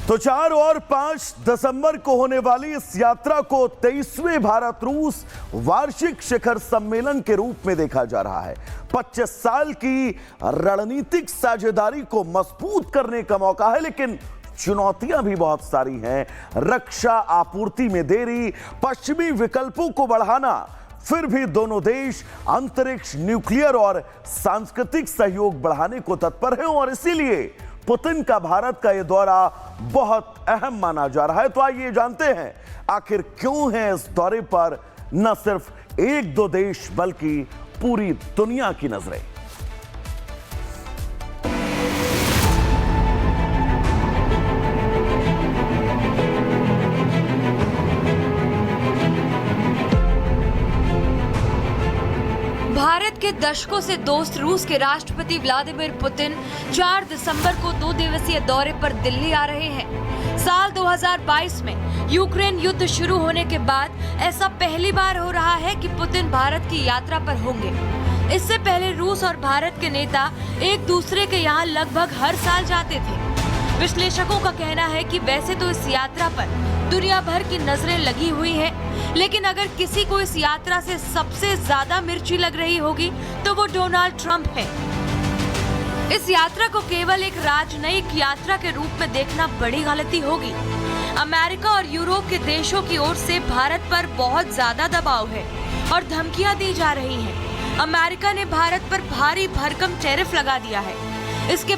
तो 4 और 5 दिसंबर को होने वाली इस यात्रा को 23वें भारत रूस वार्षिक शिखर सम्मेलन के रूप में देखा जा रहा है। 25 साल की रणनीतिक साझेदारी को मजबूत करने का मौका है, लेकिन चुनौतियां भी बहुत सारी हैं। रक्षा आपूर्ति में देरी, पश्चिमी विकल्पों को बढ़ाना, फिर भी दोनों देश अंतरिक्ष, न्यूक्लियर और सांस्कृतिक सहयोग बढ़ाने को तत्पर हैं और इसीलिए पुतिन का भारत का यह दौरा बहुत अहम माना जा रहा है। तो आइए जानते हैं आखिर क्यों है इस दौरे पर न सिर्फ एक दो देश बल्कि पूरी दुनिया की नजरें। भारत के दशकों से दोस्त रूस के राष्ट्रपति व्लादिमीर पुतिन 4 दिसंबर को 2 दिवसीय दौरे पर दिल्ली आ रहे हैं। साल 2022 में यूक्रेन युद्ध शुरू होने के बाद ऐसा पहली बार हो रहा है कि पुतिन भारत की यात्रा पर होंगे। इससे पहले रूस और भारत के नेता एक दूसरे के यहाँ लगभग हर साल जाते थे। विश्लेषकों का कहना है कि वैसे तो इस यात्रा पर दुनिया भर की नजरें लगी हुई हैं, लेकिन अगर किसी को इस यात्रा से सबसे ज्यादा मिर्ची लग रही होगी तो वो डोनाल्ड ट्रंप है। इस यात्रा को केवल एक राजनयिक यात्रा के रूप में देखना बड़ी गलती होगी। अमेरिका और यूरोप के देशों की ओर से भारत पर बहुत ज्यादा दबाव है और धमकियां दी जा रही हैं। अमेरिका ने भारत पर भारी भरकम टैरिफ लगा दिया है। इसके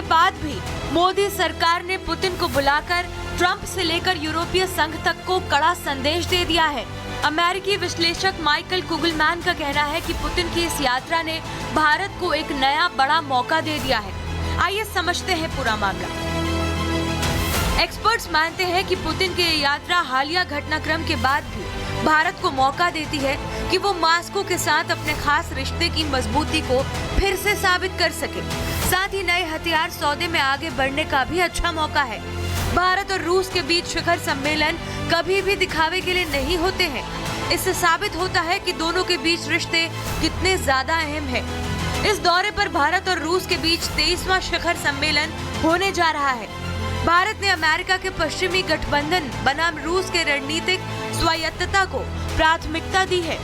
बाद भी मोदी सरकार ने पुतिन को बुलाकर ट्रंप से लेकर यूरोपीय संघ तक को कड़ा संदेश दे दिया है। अमेरिकी विश्लेषक माइकल कुगलमैन का कहना है कि पुतिन की इस यात्रा ने भारत को एक नया बड़ा मौका दे दिया है। आइए समझते हैं पूरा मामला। एक्सपर्ट्स मानते हैं कि पुतिन की ये यात्रा हालिया घटनाक्रम के बाद भी भारत को मौका देती है कि वो मॉस्को के साथ अपने खास रिश्ते की मजबूती को फिर से साबित कर सके। साथ ही नए हथियार सौदे में आगे बढ़ने का भी अच्छा मौका है। भारत और रूस के बीच शिखर सम्मेलन कभी भी दिखावे के लिए नहीं होते हैं। इससे साबित होता है कि दोनों के बीच रिश्ते कितने ज्यादा अहम हैं। इस दौरे पर भारत और रूस के बीच 23वां शिखर सम्मेलन होने जा रहा है। भारत ने अमेरिका के पश्चिमी गठबंधन बनाम रूस के रणनीतिक स्वायत्तता को प्राथमिकता दी है।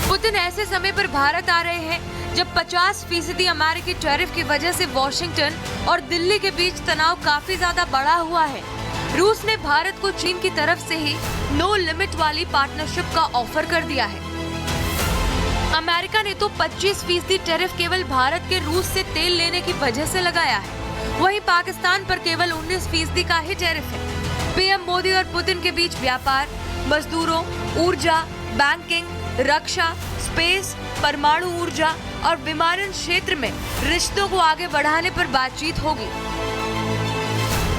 पुतिन ऐसे समय पर भारत आ रहे हैं जब 50% अमेरिकी टैरिफ की वजह से वॉशिंगटन और दिल्ली के बीच तनाव काफी ज्यादा बढ़ा हुआ है। रूस ने भारत को चीन की तरफ से ही नो लिमिट वाली पार्टनरशिप का ऑफर कर दिया है। अमेरिका ने तो 25% टैरिफ केवल भारत के रूस से तेल लेने की वजह से लगाया है। वहीं पाकिस्तान पर केवल 19% का ही टैरिफ है। पीएम मोदी और पुतिन के बीच व्यापार, मजदूरों, ऊर्जा, बैंकिंग, रक्षा, स्पेस, परमाणु ऊर्जा और विमानन क्षेत्र में रिश्तों को आगे बढ़ाने पर बातचीत होगी।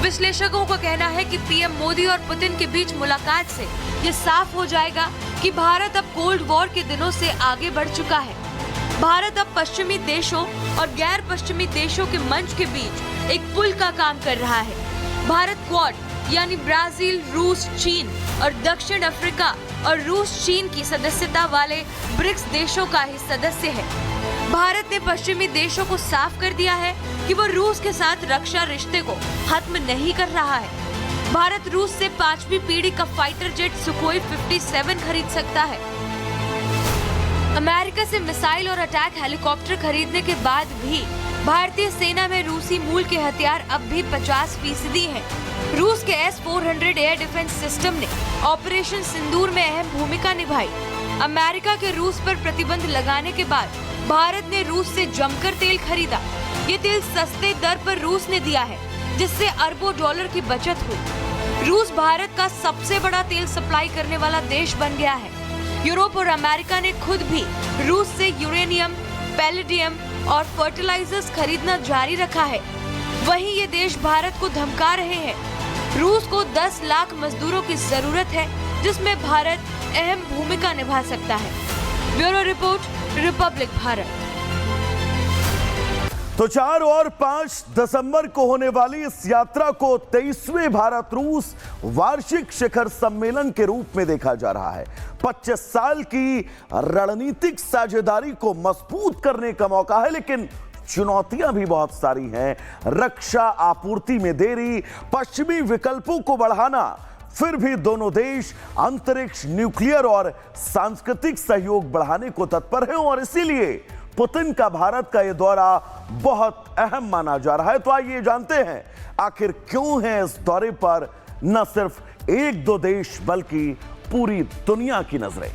विश्लेषकों का कहना है कि पीएम मोदी और पुतिन के बीच मुलाकात से ये साफ हो जाएगा कि भारत अब कोल्ड वॉर के दिनों से आगे बढ़ चुका है। भारत अब पश्चिमी देशों और गैर पश्चिमी देशों के मंच के बीच एक पुल का काम कर रहा है। भारत क्वाड यानी ब्राजील, रूस, चीन और दक्षिण अफ्रीका और रूस चीन की सदस्यता वाले ब्रिक्स देशों का ही सदस्य है। भारत ने पश्चिमी देशों को साफ कर दिया है कि वो रूस के साथ रक्षा रिश्ते को खत्म नहीं कर रहा है। भारत रूस से 5वीं पीढ़ी का फाइटर जेट सुखोई 57 खरीद सकता है। अमेरिका से मिसाइल और अटैक हेलीकॉप्टर खरीदने के बाद भी भारतीय सेना में रूसी मूल के हथियार अब भी 50% हैं। रूस के S-400 एयर डिफेंस सिस्टम ने ऑपरेशन सिंदूर में अहम भूमिका निभाई। अमेरिका के रूस पर प्रतिबंध लगाने के बाद भारत ने रूस से जमकर तेल खरीदा। ये तेल सस्ते दर पर रूस ने दिया है, जिससे अरबों डॉलर की बचत हुई। रूस भारत का सबसे बड़ा तेल सप्लाई करने वाला देश बन गया है। यूरोप और अमेरिका ने खुद भी रूस से यूरेनियम, पैलेडियम और फर्टिलाइजर्स खरीदना जारी रखा है। वहीं ये देश भारत को धमका रहे हैं। रूस को 10 लाख मजदूरों की जरूरत है, जिसमें भारत अहम भूमिका निभा सकता है। Bureau report, Republic Bharat. तो 4 और 5 दिसंबर को होने वाली इस यात्रा को 23वें भारत रूस वार्षिक शिखर सम्मेलन के रूप में देखा जा रहा है। 25 साल की रणनीतिक साझेदारी को मजबूत करने का मौका है, लेकिन चुनौतियां भी बहुत सारी हैं। रक्षा आपूर्ति में देरी, पश्चिमी विकल्पों को बढ़ाना, फिर भी दोनों देश अंतरिक्ष, न्यूक्लियर और सांस्कृतिक सहयोग बढ़ाने को तत्पर हैं और इसीलिए पुतिन का भारत का यह दौरा बहुत अहम माना जा रहा है। तो आइए जानते हैं आखिर क्यों है इस दौरे पर न सिर्फ एक दो देश बल्कि पूरी दुनिया की नजरें।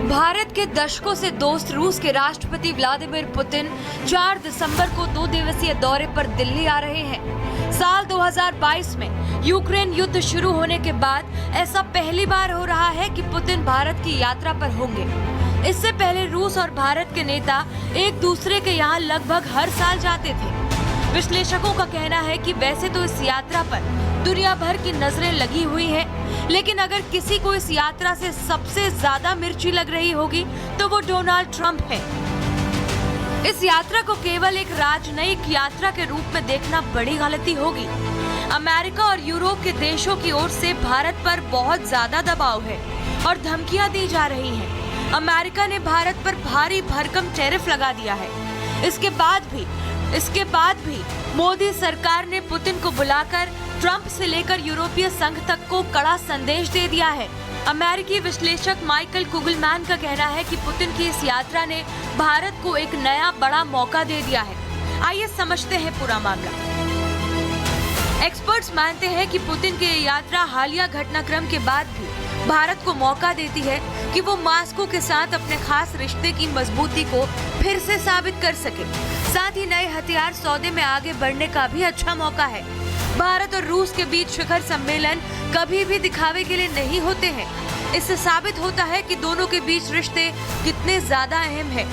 भारत के दशकों से दोस्त रूस के राष्ट्रपति व्लादिमीर पुतिन 4 दिसंबर को 2 दिवसीय दौरे पर दिल्ली आ रहे हैं। साल 2022 में यूक्रेन युद्ध शुरू होने के बाद ऐसा पहली बार हो रहा है कि पुतिन भारत की यात्रा पर होंगे। इससे पहले रूस और भारत के नेता एक दूसरे के यहाँ लगभग हर साल जाते थे। विश्लेषकों का कहना है कि वैसे तो इस यात्रा पर दुनिया भर की नजरें लगी हुई हैं, लेकिन अगर किसी को इस यात्रा से सबसे ज्यादा मिर्ची लग रही होगी तो वो डोनाल्ड ट्रंप है। इस यात्रा को केवल एक राजनयिक यात्रा के रूप में देखना बड़ी गलती होगी। अमेरिका और यूरोप के देशों की ओर से भारत पर बहुत ज्यादा दबाव है और धमकियां दी जा रही हैं। अमेरिका ने भारत पर भारी भरकम टैरिफ लगा दिया है। इसके बाद भी मोदी सरकार ने पुतिन को बुलाकर ट्रंप से लेकर यूरोपीय संघ तक को कड़ा संदेश दे दिया है। अमेरिकी विश्लेषक माइकल कुगलमैन का कहना है कि पुतिन की इस यात्रा ने भारत को एक नया बड़ा मौका दे दिया है। आइए समझते हैं पूरा मामला। एक्सपर्ट्स मानते हैं कि पुतिन की ये यात्रा हालिया घटनाक्रम के बाद भी भारत को मौका देती है कि वो मॉस्को के साथ अपने खास रिश्ते की मजबूती को फिर से साबित कर सके। साथ ही नए हथियार सौदे में आगे बढ़ने का भी अच्छा मौका है। भारत और रूस के बीच शिखर सम्मेलन कभी भी दिखावे के लिए नहीं होते हैं। इससे साबित होता है कि दोनों के बीच रिश्ते कितने ज्यादा अहम हैं।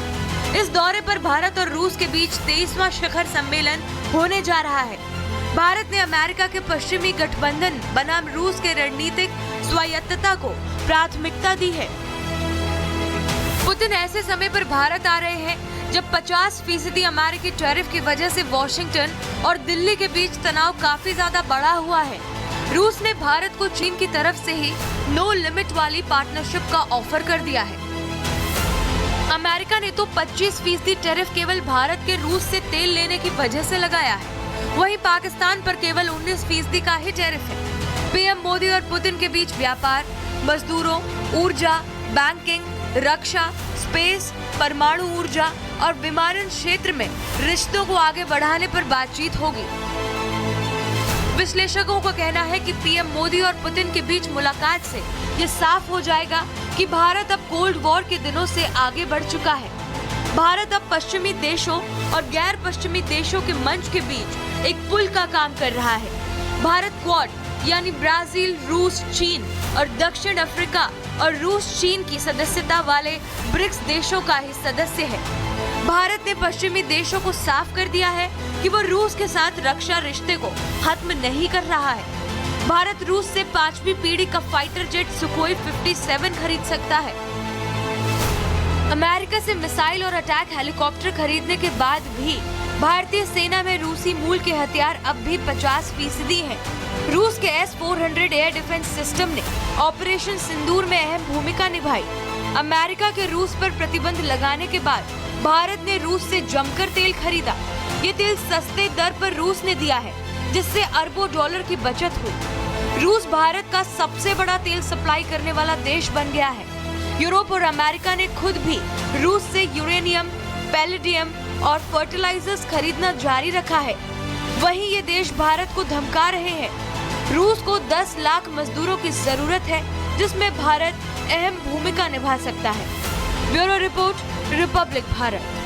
इस दौरे पर भारत और रूस के बीच 23वां शिखर सम्मेलन होने जा रहा है। भारत ने अमेरिका के पश्चिमी गठबंधन बनाम रूस के रणनीतिक स्वायत्तता को प्राथमिकता दी है। पुतिन ऐसे समय पर भारत आ रहे हैं जब 50% अमेरिकी टैरिफ की वजह से वॉशिंगटन और दिल्ली के बीच तनाव काफी ज्यादा बढ़ा हुआ है। रूस ने भारत को चीन की तरफ से ही नो लिमिट वाली पार्टनरशिप का ऑफर कर दिया है। अमेरिका ने तो 25% टैरिफ केवल भारत के रूस से तेल लेने की वजह से लगाया है। वहीं पाकिस्तान पर केवल 19% का ही टैरिफ है। पीएम मोदी और पुतिन के बीच व्यापार, मजदूरों, ऊर्जा, बैंकिंग, रक्षा, स्पेस, परमाणु ऊर्जा और विमानन क्षेत्र में रिश्तों को आगे बढ़ाने पर बातचीत होगी। विश्लेषकों का कहना है कि पीएम मोदी और पुतिन के बीच मुलाकात से ये साफ हो जाएगा कि भारत अब कोल्ड वॉर के दिनों से आगे बढ़ चुका है। भारत अब पश्चिमी देशों और गैर पश्चिमी देशों के मंच के बीच एक पुल का काम कर रहा है। भारत क्वाड यानी ब्राजील, रूस, चीन और दक्षिण अफ्रीका और रूस चीन की सदस्यता वाले ब्रिक्स देशों का ही सदस्य है। भारत ने पश्चिमी देशों को साफ कर दिया है कि वो रूस के साथ रक्षा रिश्ते को खत्म नहीं कर रहा है। भारत रूस से 5वीं पीढ़ी का फाइटर जेट सुखोई 57 खरीद सकता है। अमेरिका से मिसाइल और अटैक हेलीकॉप्टर खरीदने के बाद भी भारतीय सेना में रूसी मूल के हथियार अब भी 50% हैं। रूस के S-400 एयर डिफेंस सिस्टम ने ऑपरेशन सिंदूर में अहम भूमिका निभाई। अमेरिका के रूस पर प्रतिबंध लगाने के बाद भारत ने रूस से जमकर तेल खरीदा। ये तेल सस्ते दर पर रूस ने दिया है, जिससे अरबों डॉलर की बचत हुई। रूस भारत का सबसे बड़ा तेल सप्लाई करने वाला देश बन गया है। यूरोप और अमेरिका ने खुद भी रूस से यूरेनियम, पैलेडियम और फर्टिलाइजर्स खरीदना जारी रखा है। वहीं ये देश भारत को धमका रहे हैं। रूस को 10 लाख मजदूरों की जरूरत है, जिसमें भारत अहम भूमिका निभा सकता है। Bureau report, Republic Bharat.